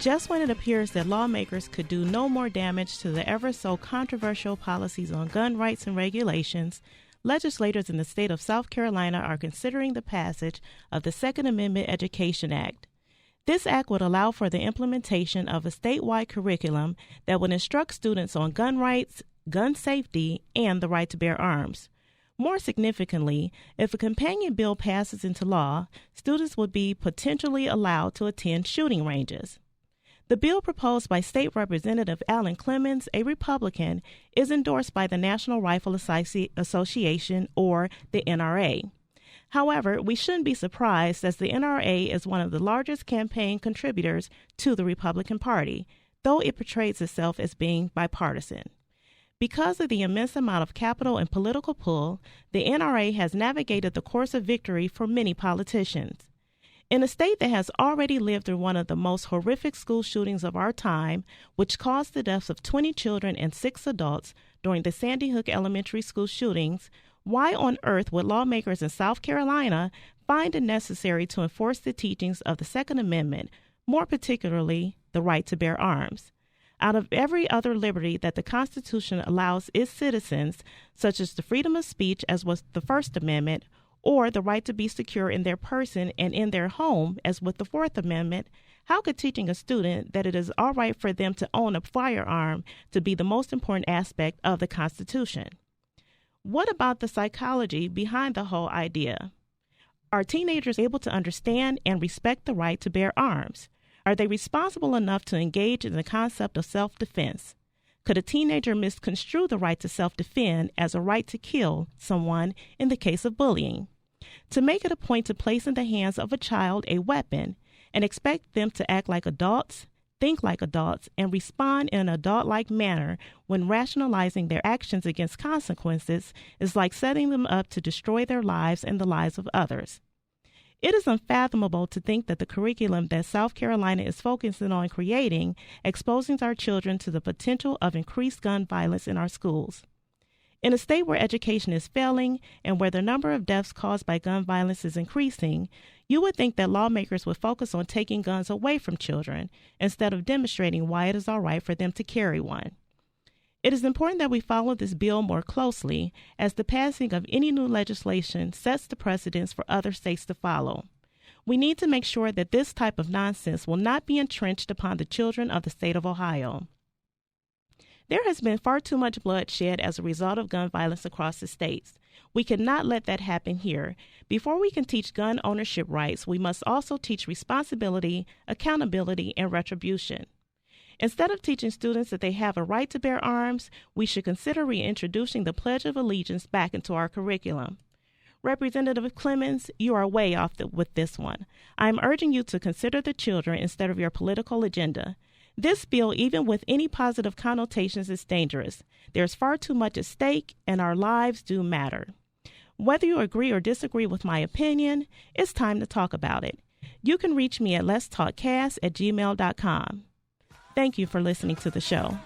Just when it appears that lawmakers could do no more damage to the ever-so-controversial policies on gun rights and regulations, legislators in the state of South Carolina are considering the passage of the Second Amendment Education Act. This act would allow for the implementation of a statewide curriculum that would instruct students on gun rights, gun safety, and the right to bear arms. More significantly, if a companion bill passes into law, students would be potentially allowed to attend shooting ranges. The bill proposed by State Representative Alan Clemens, a Republican, is endorsed by the National Rifle Association, or the NRA. However, we shouldn't be surprised, as the NRA is one of the largest campaign contributors to the Republican Party, though it portrays itself as being bipartisan. Because of the immense amount of capital and political pull, the NRA has navigated the course of victory for many politicians. In a state that has already lived through one of the most horrific school shootings of our time, which caused the deaths of 20 children and 6 adults during the Sandy Hook Elementary School shootings, why on earth would lawmakers in South Carolina find it necessary to enforce the teachings of the Second Amendment, more particularly the right to bear arms? Out of every other liberty that the Constitution allows its citizens, such as the freedom of speech, as was the First Amendment, or the right to be secure in their person and in their home, as with the Fourth Amendment, how could teaching a student that it is all right for them to own a firearm to be the most important aspect of the Constitution? What about the psychology behind the whole idea? Are teenagers able to understand and respect the right to bear arms? Are they responsible enough to engage in the concept of self-defense? Could a teenager misconstrue the right to self-defend as a right to kill someone in the case of bullying? To make it a point to place in the hands of a child a weapon and expect them to act like adults, think like adults, and respond in an adult-like manner when rationalizing their actions against consequences is like setting them up to destroy their lives and the lives of others. It is unfathomable to think that the curriculum that South Carolina is focusing on creating exposes our children to the potential of increased gun violence in our schools. In a state where education is failing and where the number of deaths caused by gun violence is increasing, you would think that lawmakers would focus on taking guns away from children instead of demonstrating why it is all right for them to carry one. It is important that we follow this bill more closely, as the passing of any new legislation sets the precedents for other states to follow. We need to make sure that this type of nonsense will not be entrenched upon the children of the state of Ohio. There has been far too much blood shed as a result of gun violence across the states. We cannot let that happen here. Before we can teach gun ownership rights, we must also teach responsibility, accountability, and retribution. Instead of teaching students that they have a right to bear arms, we should consider reintroducing the Pledge of Allegiance back into our curriculum. Representative Clemens, you are way off with this one. I am urging you to consider the children instead of your political agenda. This bill, even with any positive connotations, is dangerous. There's far too much at stake, and our lives do matter. Whether you agree or disagree with my opinion, it's time to talk about it. You can reach me at letstalkcast@gmail.com. Thank you for listening to the show.